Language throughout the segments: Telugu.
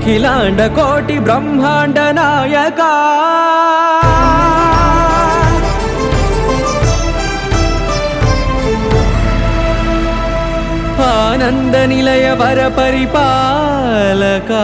అఖిలాండ కోటి బ్రహ్మాండ నాయకా ఆనంద నిలయ వర పరిపాలకా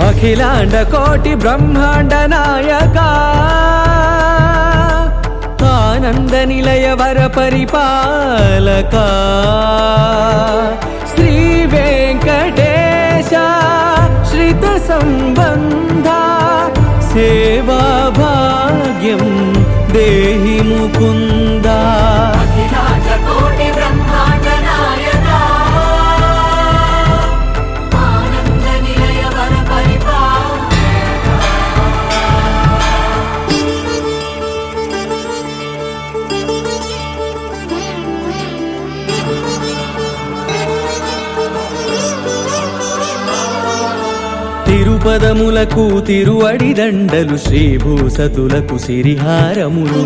అఖిలాండ కోటి బ్రహ్మాండ నాయకా ఆనంద నిలయ వర పరిపాలకా శ్రీ వెంకటేశ శ్రిత సంబంధ సేవా భాగ్యం దేహి ముకుందా అఖిలాండ కోటి బ్రహ్మాండ నాయకా తిరుపదములకు తిరువడి దండలు శ్రీభూసతులకు సిరిహారములు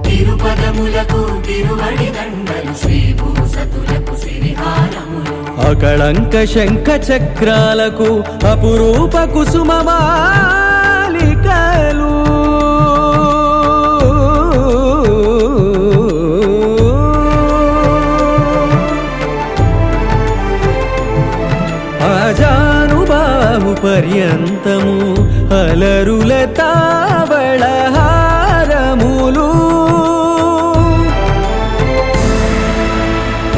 తిరుపదములకు తిరువడి దండలు శ్రీభూసతులకు సిరిహారములు అకళంక శంఖ చక్రాలకు అపురూప కుసుమమాలికలు అజానుబాహు పర్యంతము అలరుల తావళహారములు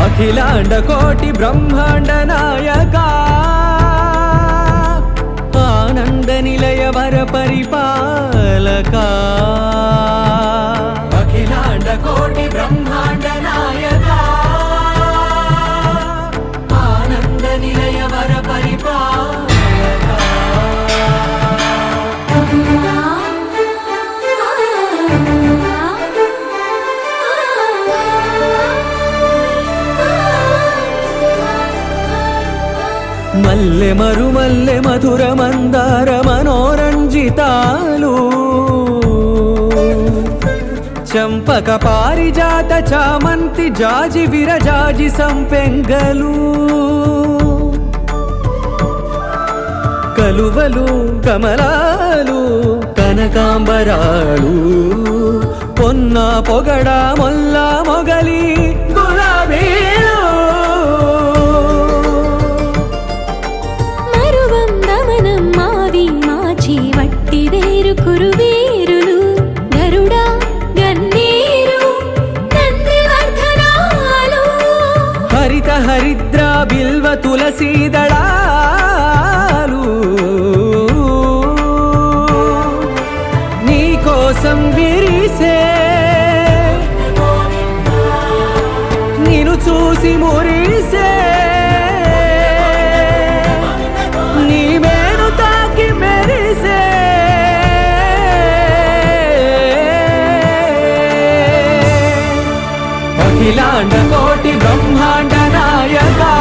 అఖిలాండ కోటి బ్రహ్మాండ నాయకా ఆనంద నిలయ వర పరిపాలకా అఖిలాండ కోటి బ్రహ్మాండ నాయకా ఆనంద నిలయ వర పరిపాలకా మల్లె మరుమల్లె మధుర మందార మనోరంజితాలు చంపక పారిజాత చామంతి జాజి విరజాజి సంపెంగలు కలువలు కమలాలు కనకాంబరాలు పొన్న పొగడ మొల్ల మొగలి గులాబీలు కురువీరులు గరుడా గన్నీరు నందివర్ధనాలు హరిత హరిద్ర బిల్వ తులసీదళాలు నీ కోసం విరిసే నిన్ను చూసి మురిసే నీ మేను తాకి మెరిసే అఖిలాండ కోటి బ్రహ్మాండ నాయకా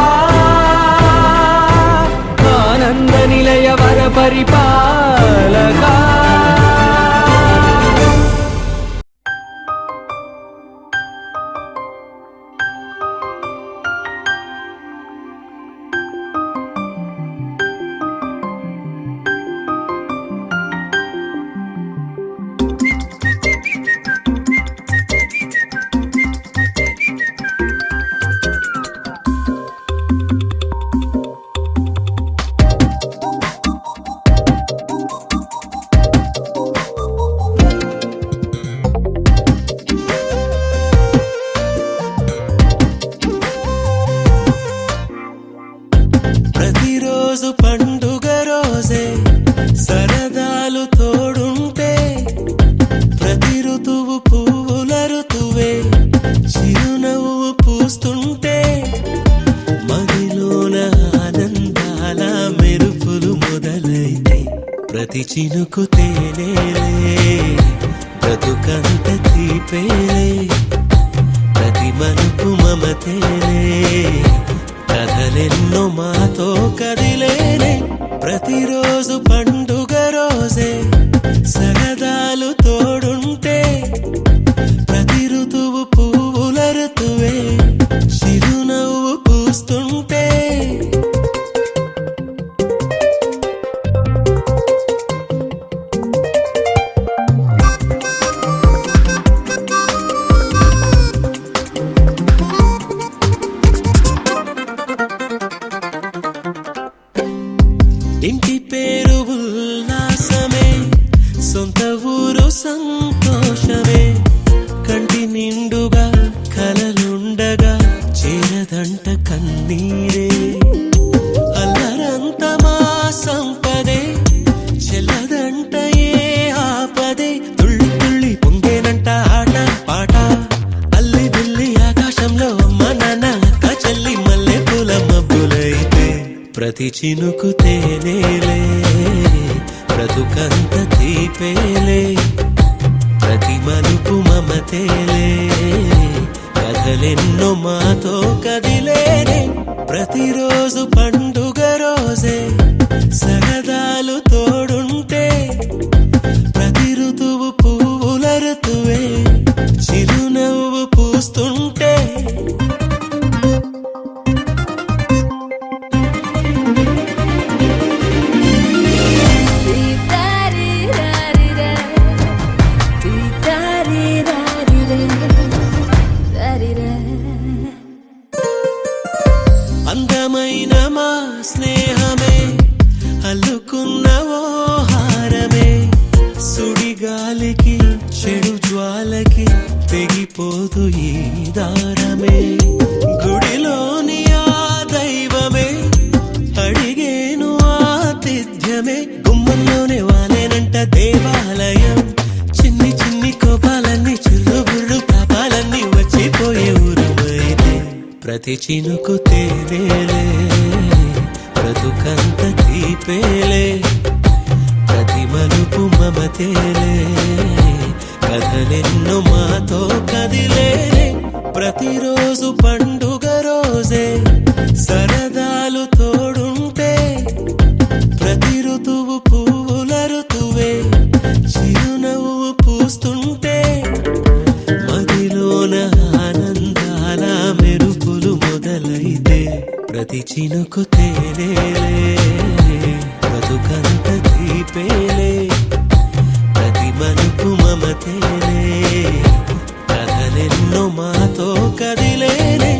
ఆనంద నిలయ వర పరిపాలకా ప్రతి చినుకు తేనేలే బ్రతుకంత తీపేలే ప్రతి మలుపు మమతేలే కథలెన్నో మాతో కదిలేనే ప్రతిరోజు పండుగ రోజే సరదాలు తోడుంటే ప్రతి ఋతువు పువ్వుల ఋతువే చిరునవ్వు పూస్తుంటే ఇంటి పేరు ఉల్లాసమే సొంత ఊరు సంతోషమే కంటి నిండుగా కలలుండగా చేరదంట కన్నీరే అల్లరంత మా సంపదే చెల్లదంట ఏ ఆపదే తుళ్ళి తుళ్ళి పొంగేనంట ఆట పాట అల్లి బిల్లి ఆకాశంలో అమ్మ నాన్న అక్క చెల్లి మల్లె పూల మబ్బులైతే ప్రతి చినుకు తేనేలే బ్రతుకంత తీపేలే ప్రతి మలుపు మమతేలే కథలెన్నో మాతో కదిలేనే ప్రతిరోజు పండుగ రోజే సరదాలు తోడుంటే ప్రతి ఋతువు పువ్వుల ఋతువే చిరునవ్వు పూస్తుంటే అందమైన మా స్నేహమే అల్లుకున్న ఓ హారమే సుడిగాలికి చెడు జ్వాలకి తెగిపోదు ఈ దారమే గుడిలోని ఆ దైవమే అడిగేను ఆతిథ్యమే గుమ్మంలోనే వాలేనంట దేవాలయం చిన్ని చిన్ని కోపాలన్నీ చిరుబుర్రు పాపాలన్నీ వచ్చిపోయే ఊరుమైతే ప్రతి చినుకు తేనేలే బ్రతుకంత తీపేలే ప్రతి మలుపు మమతేలే కథలెన్నో మాతో కదిలేనే ప్రతిరోజు పండుగ రోజే సరదాలు తోడుంటే ప్రతి ఋతువు పువ్వుల ఋతువే చిరునవ్వు పూస్తుంటే మదిలోన ఆనందాల మెరుపులు మొదలైతే ప్రతి చినుకు తేనేలే బ్రతుకంత తీపేలే ప్రతి మలుపు మమతేలే కథలెన్నో మాతో కదిలేనే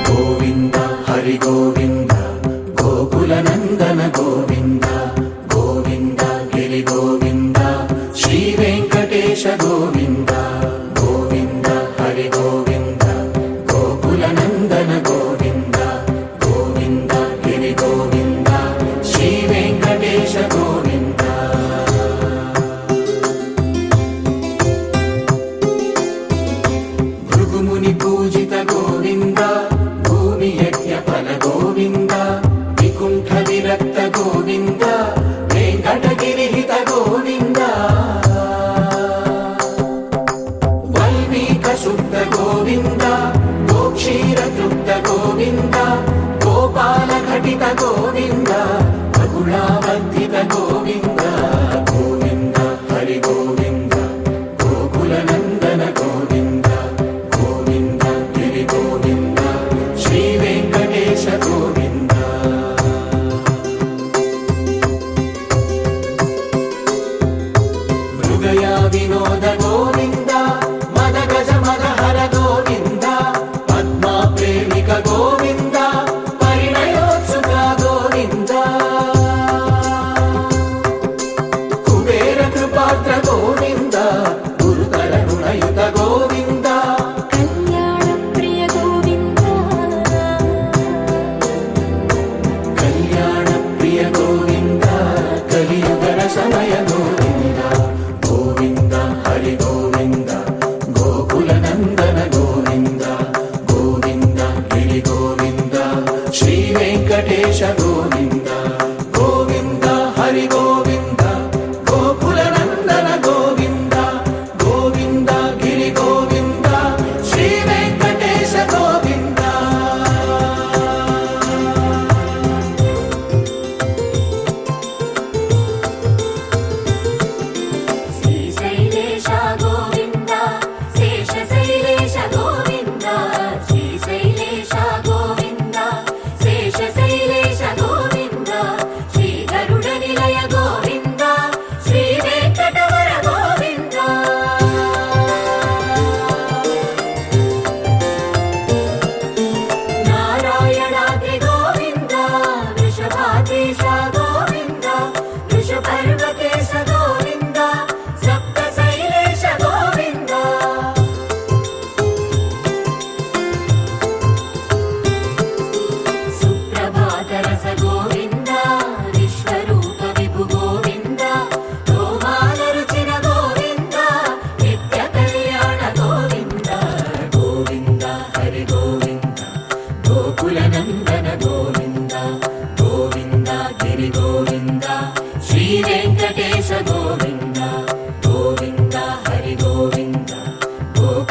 గోవింద హరి గోవింద గోకుల నందన గోవింద గోవింద గిరి గోవింద శ్రీ వెంకటేశ గోవింద గోవింద హరి గోవింద గోకుల నందన గోవింద గోవింద గిరి గోవింద శ్రీ వెంకటేశ గోవింద భృగుముని పూజిత గోవింద భూమి యజ్ఞ ఫల గోవింద వికుంఠ విరక్త గోవింద వెంకటగిరిహిత గోవింద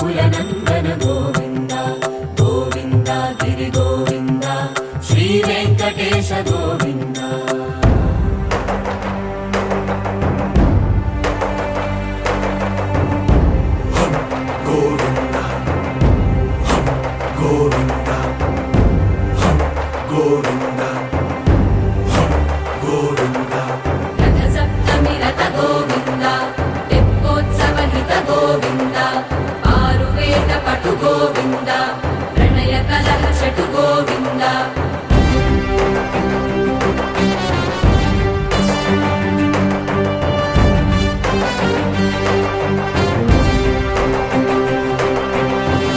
గోకుల నందన గోవింద గోవింద గిరి గోవింద శ్రీ వెంకటేశ గోవింద గోవింద గోవింద గోవింద గోవింద రథ సప్తమి రథ గోవింద తెప్పోత్సవ హిత గోవింద ఆరువేద పటు గోవింద ప్రణయ కలహ షటు గోవింద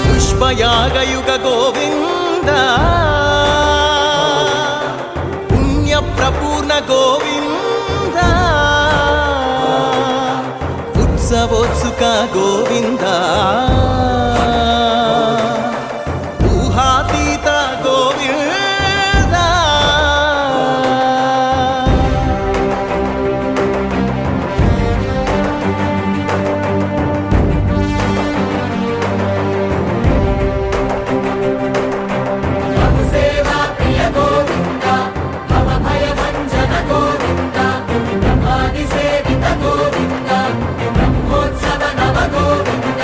పుష్పయాగయుగ గోవింద పుణ్య ప్రపూర్ణ గోవింద ఉత్సవోత్సుక గోవింద ఊహాతీత గోవింద సేవా ప్రియ గోవింద భవ భయ భంజన గోవింద బ్రహ్మాది సేవిత గోవింద బ్రహ్మోత్సవ నవ గోవింద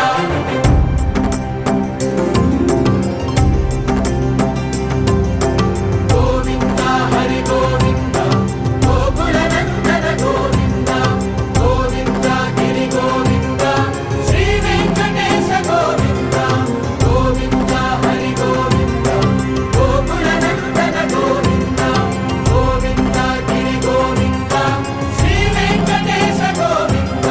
గోవింద హరి గోవింద గోకుల నందన గోవింద గోవింద గిరి గోవింద శ్రీ వెంకటేశ గోవింద గోవింద హరి గోవింద గోకుల నందన గోవింద గోవింద గిరి గోవింద శ్రీ వెంకటేశ గోవింద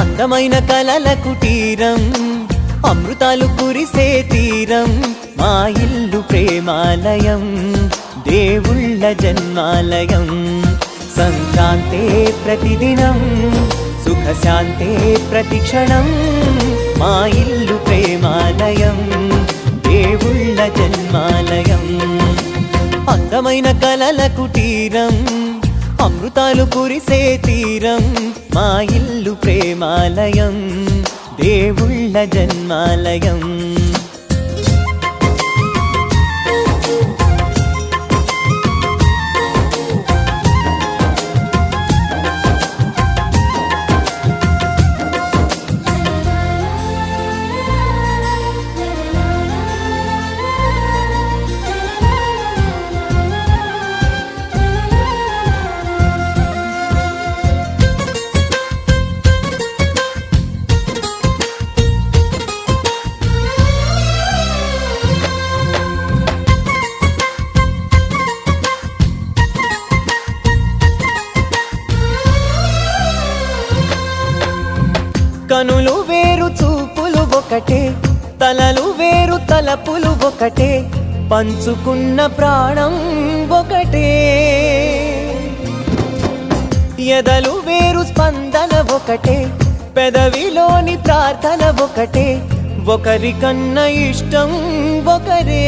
అందమైన కలల కుటీరం అమృతాలు కురిసే తీరం మా ఇల్లు ప్రేమాలయం దేవుళ్ళ జన్మాలయం సంక్రాంతే ప్రతిదినం సుఖశాంతే ప్రతిక్షణం మా ఇల్లు ప్రేమాలయం దేవుళ్ళ జన్మాలయం అందమైన కలల కుటీరం అమృతాలు కురిసే తీరం మా ఇల్లు ప్రేమాలయం దేవుళ్ళ జన్మాలయం కనులు వేరు చూపులు ఒకటే తలలు వేరు తలపులు ఒకటే పంచుకున్న ప్రాణం ఒకటే ఎదలు వేరు స్పందన ఒకటే పెదవిలోని ప్రార్థన ఒకటే ఒకరికన్నా ఇష్టం ఒకరే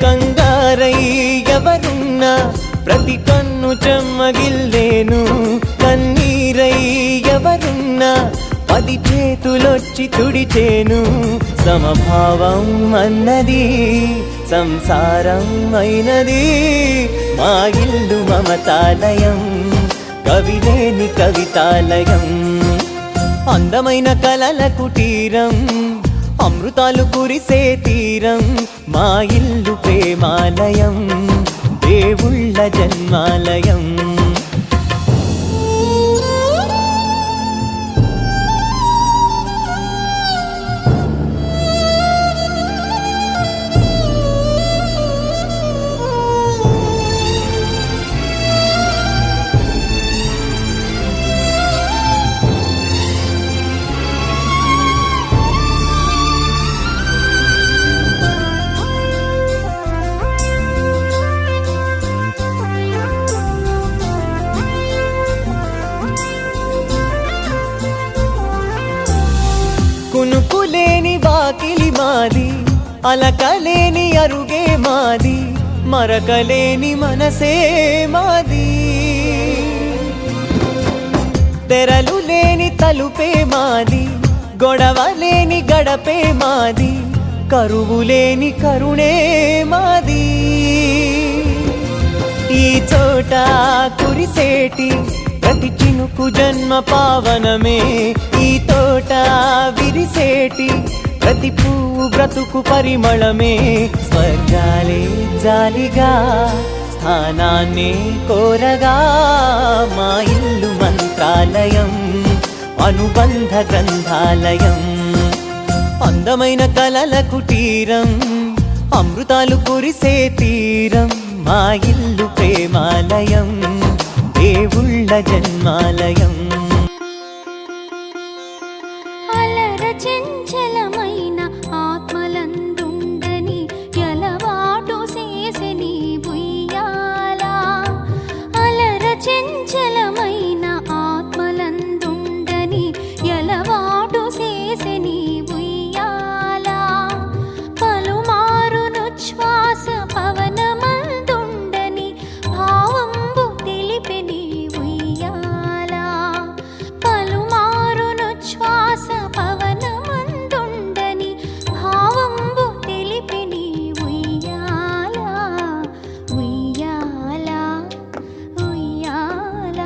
కంగారై ఎవరున్నా ప్రతి కన్ను చెమ్మగిల్లేను కన్నీరై ఎవరున్నా 10 చేతులొచ్చి తుడిచేను సమభావం అన్నది సంసారం అయినది మా ఇల్లు మమతాలయం కవిలేని కవితాలయం అందమైన కలల కుటీరం అమృతాలు కురిసే తీరం మా ఇల్లు ప్రేమాలయం దేవుళ్ళ జన్మాలయం అలకలేని అరుగే మాది, మరకలేని మనసే మాది. తెరలు లేని తలుపే మాది, గొడవ లేని గడపే మాది, కరువు లేని కరుణే మాది. ఈ చోట కురిసేటి ప్రతి చినుకు జన్మ పావనమే, ఈ తోట విరిసేటి ప్రతి పువ్వు బ్రతుకు పరిమళమే. స్వర్గాలే జాలిగా స్థానాన్ని కోరగా, మా ఇల్లు మంత్రాలయం, అనుబంధ గ్రంథాలయం. అందమైన కలల కుటీరం, అమృతాలు కురిసే తీరం, మా ఇల్లు ప్రేమాలయం, దేవుళ్ళ జన్మాలయం. అలర చంచలమైన ఆత్మలందుండని ఎలవాటు చేసెని బుయ్యాల. అలర చంచలమైన ఆత్మలందుండని ఎలవాటు చేసెని బుయ్యాల. పలుమారును శ్వాస పవనమందుండని భావంబు తెలిపెని ఉయ్యాల. పలుమారును శ్వాస పవనమందుండని భావంబు తెలిపెని ఉయ్యాల. ఉయ్యాల ఉయ్యాల.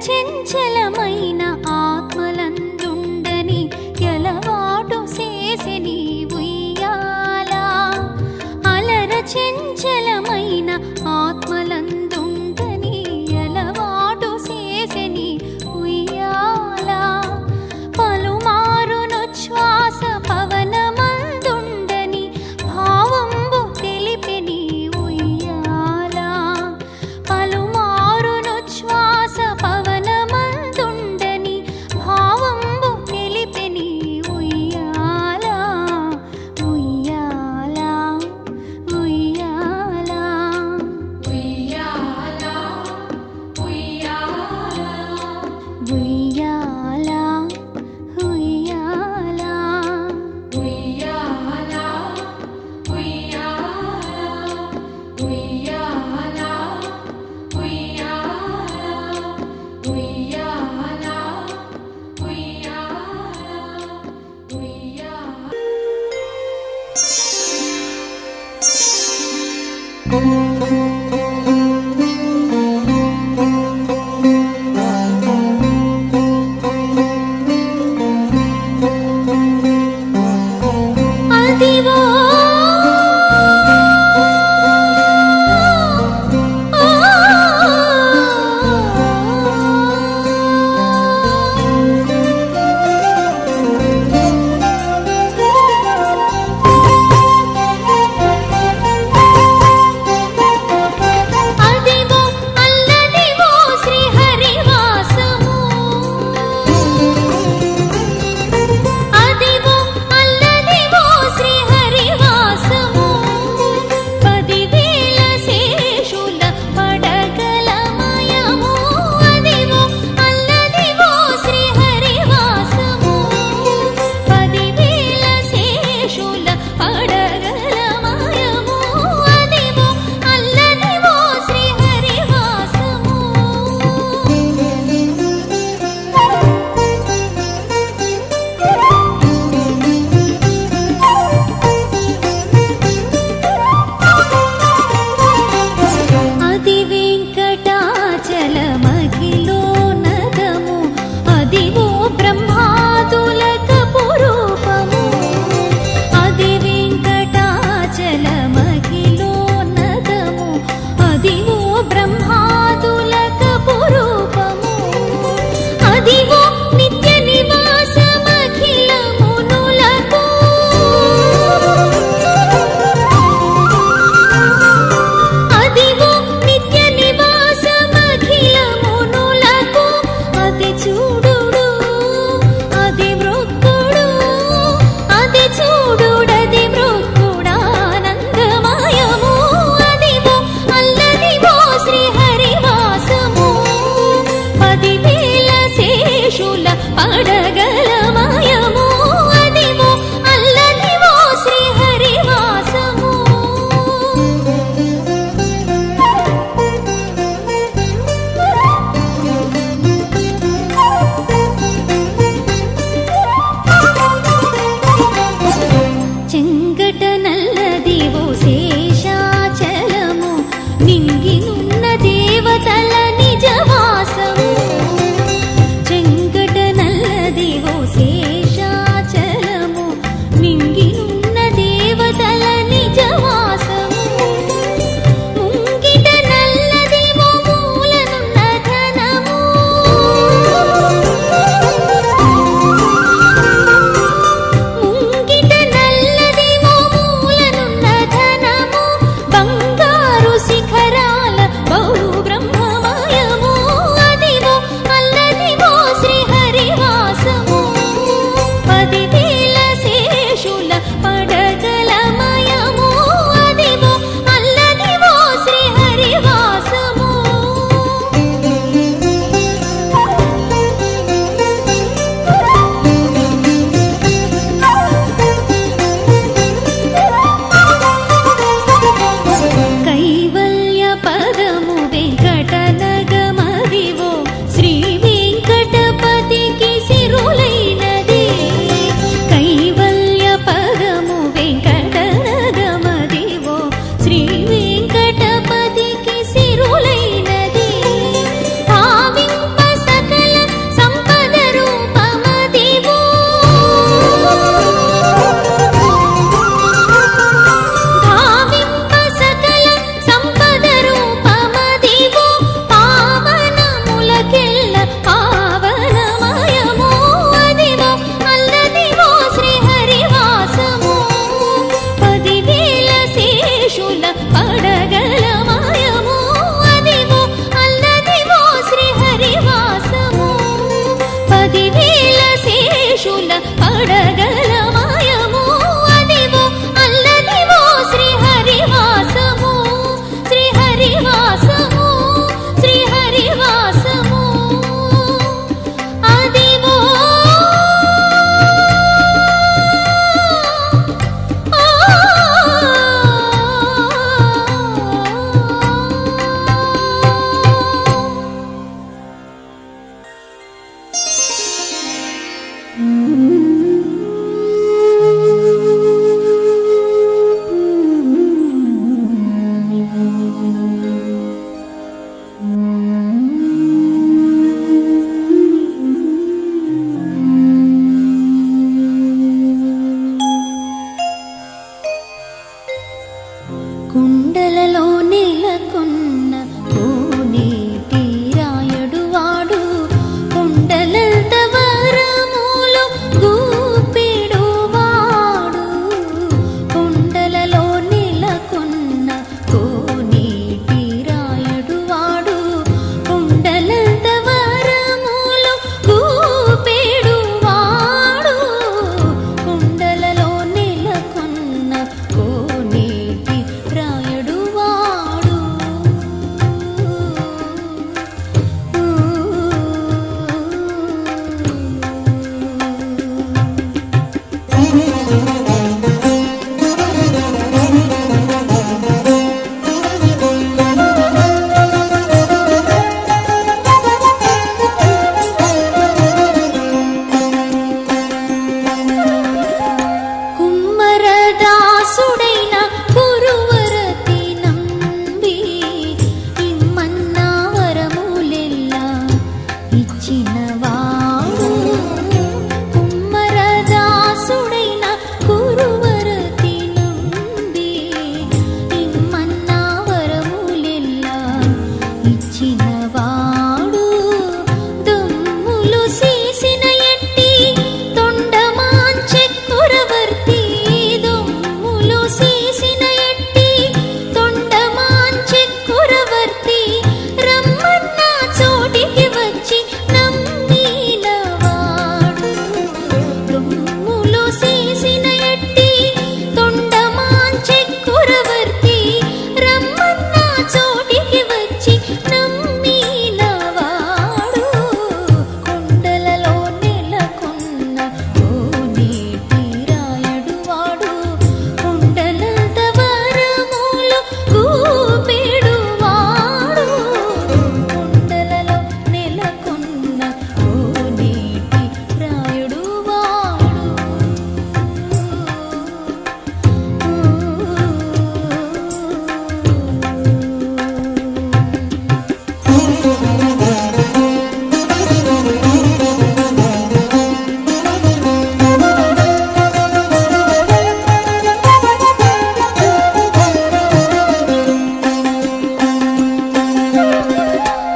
చెంచలమైన ఆత్మలందుండని ఎలవాటు చేసెని ఉయ్యాల అలర చెంచలమైన ఆత్మలందుండని ఎలవాటు చేసెని ఉయ్యాల పలుమారును శ్వాస పవనమందుండని భావంబు తెలిపెని ఉయ్యాల పలుమారును శ్వాస పవనమందుండని భావంబు తెలిపెని ఉయ్యాల ఉయ్యాల ఉయ్యాల ఉయ్యాల ఉయ్యాల అదివో అదివో అల్లదివో శ్రీహరివాసము అదివో అల్లదివో శ్రీహరివాసము 10,000 శేషుల పడగలమయము అదివో అల్లదివో శ్రీహరివాసము 10,000 శేషుల పడగలమయము అదివో అల్లదివో శ్రీహరివాసము అది వెంకటాచలమఖిలో నగము అదివో బ్రహ్మాదులక పురూపము అది వెంకటాచలమఖిలో నగము అదివో బ్రహ్మాదులక పురూపము అదివో నిత్య నివాసమఖిల మునులకు అదివో నిత్య నివాసమఖిల మునులకు అది చూడుడు అది మృక్కుడు అది చూడుడది మృక్కుడానందమయము అదివో అల్లదివో శ్రీహరివాసము 10,000 శేషుల పడగలమయము అదివో అల్లదివో శ్రీహరివాసము చెంగట నల్లదివో శేషాచలము నింగినున్న దేవతల నిజవాసము చెంగట నల్లదివో శేషాచలము నింగినున్న దేవతల నిజవాసము ముంగిట నల్లదివో మూలనున్న ధనము ముంగిట నల్లదివో మూలనున్న ధనము బంగారు శిఖరాల ఇచ్చినవాడు దొమ్ములు చేసిన ఎట్టి తొండమాంచెక్కురవర్తి దొమ్ములు చేసిన ఎట్టి తొండమాంచెక్కురవర్తి రమ్మన్న చోటికి వచ్చి నమ్మినవాడు దొమ్ములు చేసిన ఎట్టి తొండమాంచెక్కురవర్తి రమ్మన్న చోటికి వచ్చి నమ్మినవాడు కొండలలో నెలకొన్న ఓ నీటి రాయడు వాడు కొండలంత వరములు కూపెడు వాడు కొండలలో నెలకొన్న ఓ నీటి రాయడు వాడు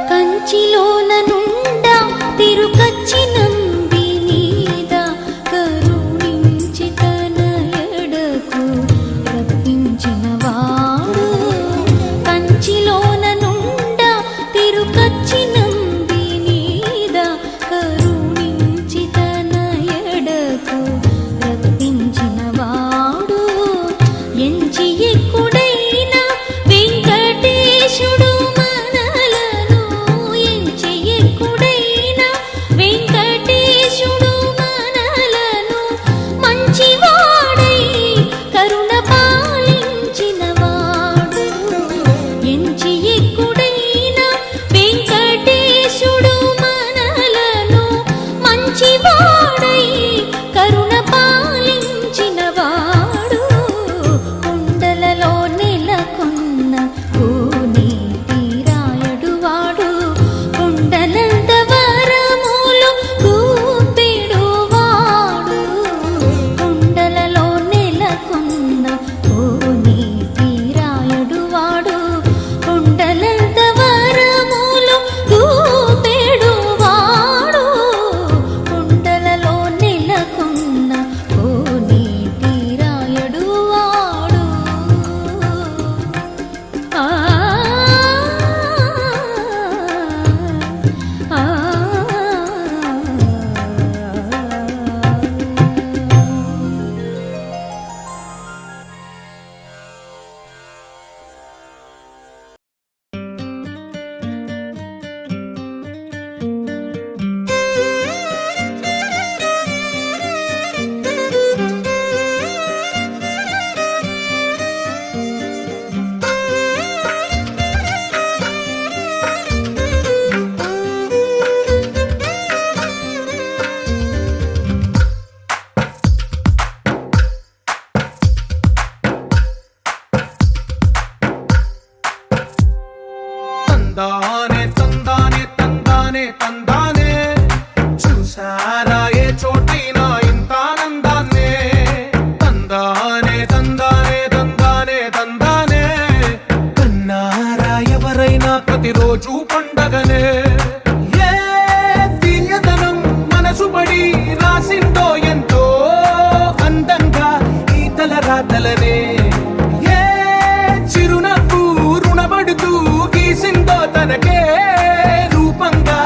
కంచిలోన నుండా తిరుకచ్చి నంబి మీద కరుణించి తన ఎడకు రప్పించినవాడు కంచిలోన నుండా తిరుకచ్చి నంబి మీద కరుణించి తన ఎడకు రప్పించినవాడు ఎంచి ఎక్కుడైన వెంకటేశుడు మనలను ఎంచి ఎక్కుడైన వెంకటేశుడు మనలను మంచివాడై కరుణ పాలించినవాడు ఎంచి ఎక్కుడైన వెంకటేశుడు మనలను మంచివాడై కరుణ పాలించినవాడు కొండలలో నెలకొన్న ఓ నీటి రాయడు వాడు కొండలంత వరములు కూపెడు వాడు కొండలలో నెలకొన్న ఓ నీటి రాయడు వాడు కొండలంత వరములు కూపెడు వాడు కొండలలో నెలకొన్న ఓ నీటి రాయడు వాడు ఆ ఆ తందానే తందానే తందానే తందానే చూసారా ఏ చోటైనా ఇంత ఆనందాన్నే తందానే తందానే తందానే తందానే కన్నారా ఎవరైనా ప్రతిరోజు పండగనే ఏ తీయదనం మనసు పడి రాసిందో ఎంతో అందంగా ఈ తలరాతలనే ఏ చిరునవ్వు రుణపడుతూ గీసిందో తనకే రూపంగా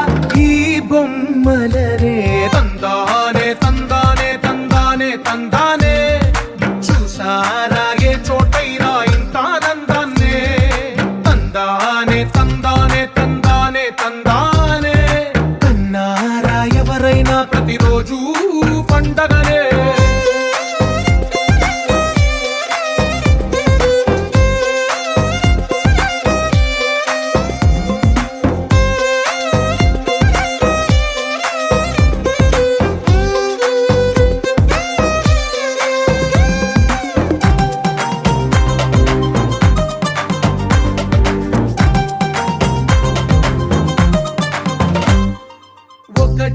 ఈ బొమ్మలనే తందానే తందానే తందానే తందానే చూసారా ఏ చోటైనా ఇంత ఆనందాన్నే తందానే తందానే తందానే తందానే కన్నారా ఎవరైనా ప్రతిరోజు పండగనే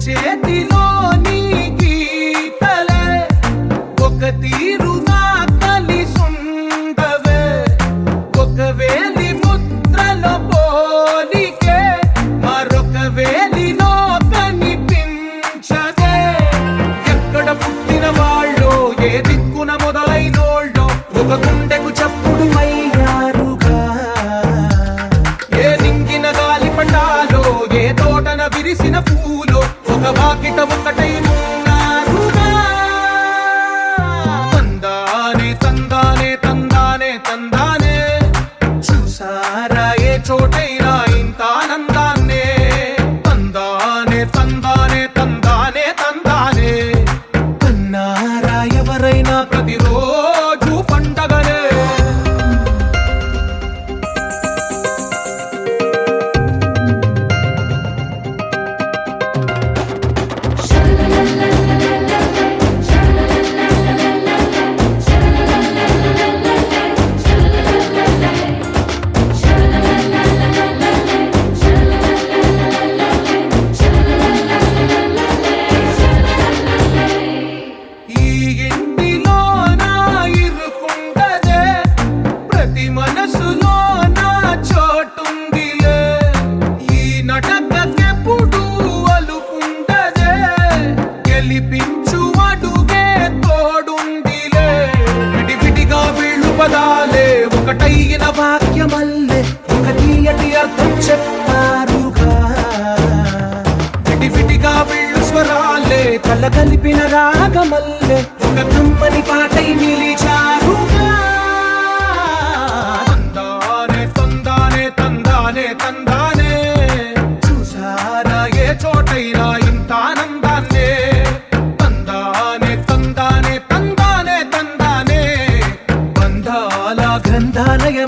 చేతిలోని గీతలే ఒక తీరుగా కలిసుండవే, ఒకవేళ ముద్రల పోలికే అర్థం చెప్పారుగా విడివిడిగా వీళ్ళు స్వరాలే కల కలిపిన రాగమల్లే ఒక కమ్మని పాటై నిలిచారుగా తందానే తందానే తందానే తందానే చూసారా ఏ చోటైనా ఇంత ఆనందాన్నే తందానే తందానే తందానే తందానే బంధాల గ్రంథాలయం